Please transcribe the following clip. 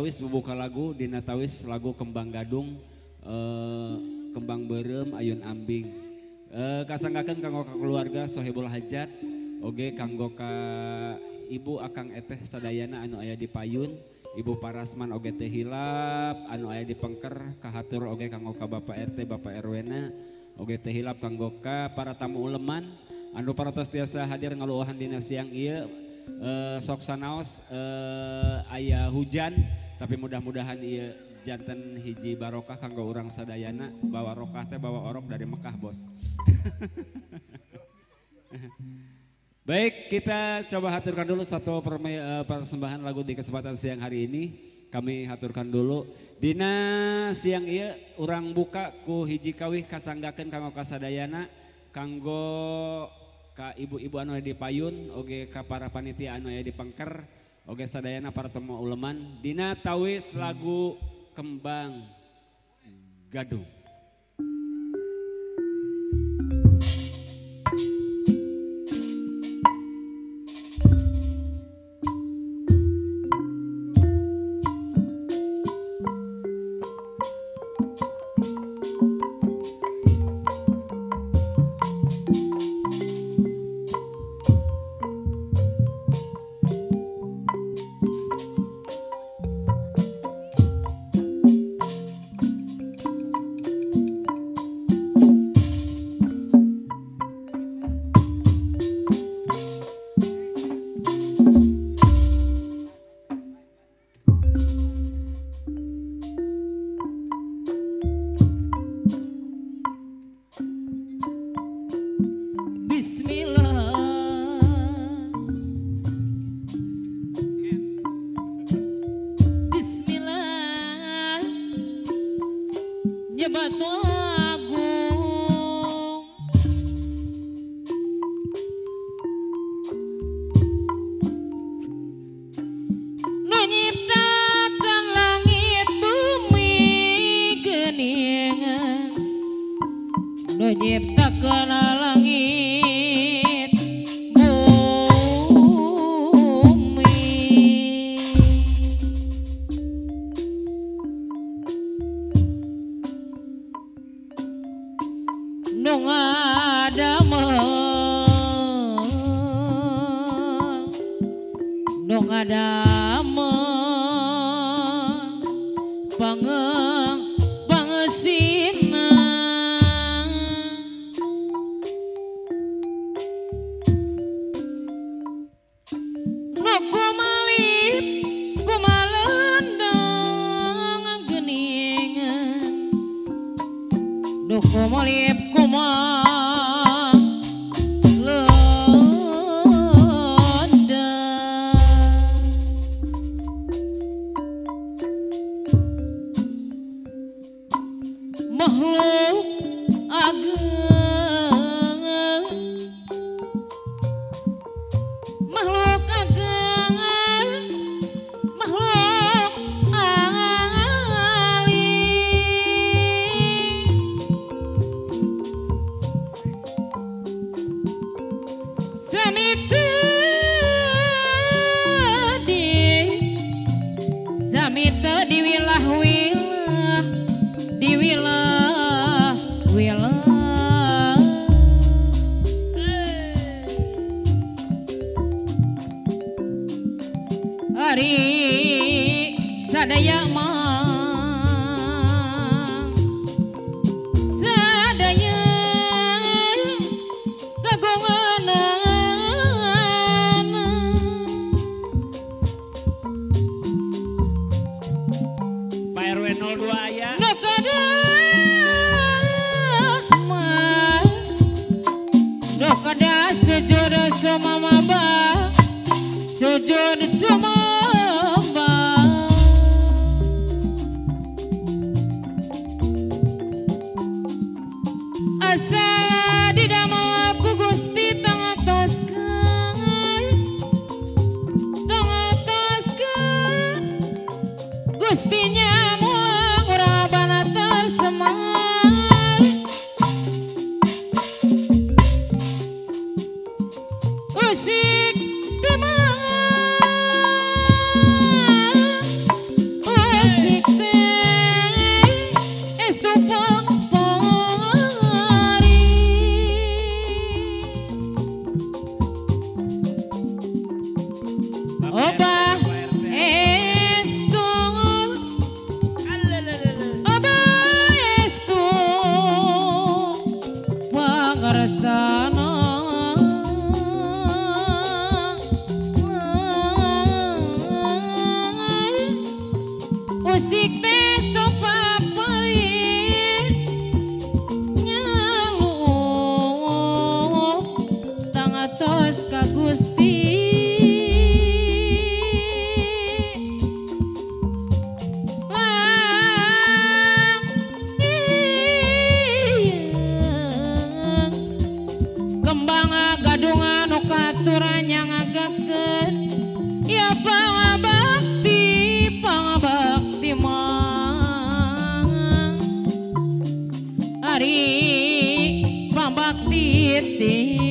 Tawis membuka lagu Dina Tawis lagu Kembang Gadung Kembang Berem Ayun Ambing kasanggakeun kanggo ka keluarga Sohibul Hajat oge kanggo ka ibu akang eteh sadayana anu aya di Payun Ibu Parasman oge teh hilap anu aya di Pengker kahatur oge kanggo ka Bapak RT Bapak RW na oge teh hilap kanggo ka para tamu uleman anu parantos tiasa hadir ngaluahan dina siang ieu sok sanaos aya hujan tapi mudah-mudahan ieu janten hiji barokah kanggo urang sadayana bawa rokah teh bawa orok dari Mekah bos. Baik, kita coba haturkan dulu satu persembahan lagu di kesempatan siang hari ini. Kami haturkan dulu. Dina siang ieu urang buka ku hiji kawih kasanggakeun kanggo kasadayana kanggo ka ibu-ibu anu aya di Payun oge ka para panitia anu aya di Pengker oge sadayana para tamu uleman dina tawis lagu Kembang Gadung. Usik demang musik teh paparit nyalup tangatos ka Gusti kembang gadung anu katuranya ngagakeun ya pangabakti mah ari pambakti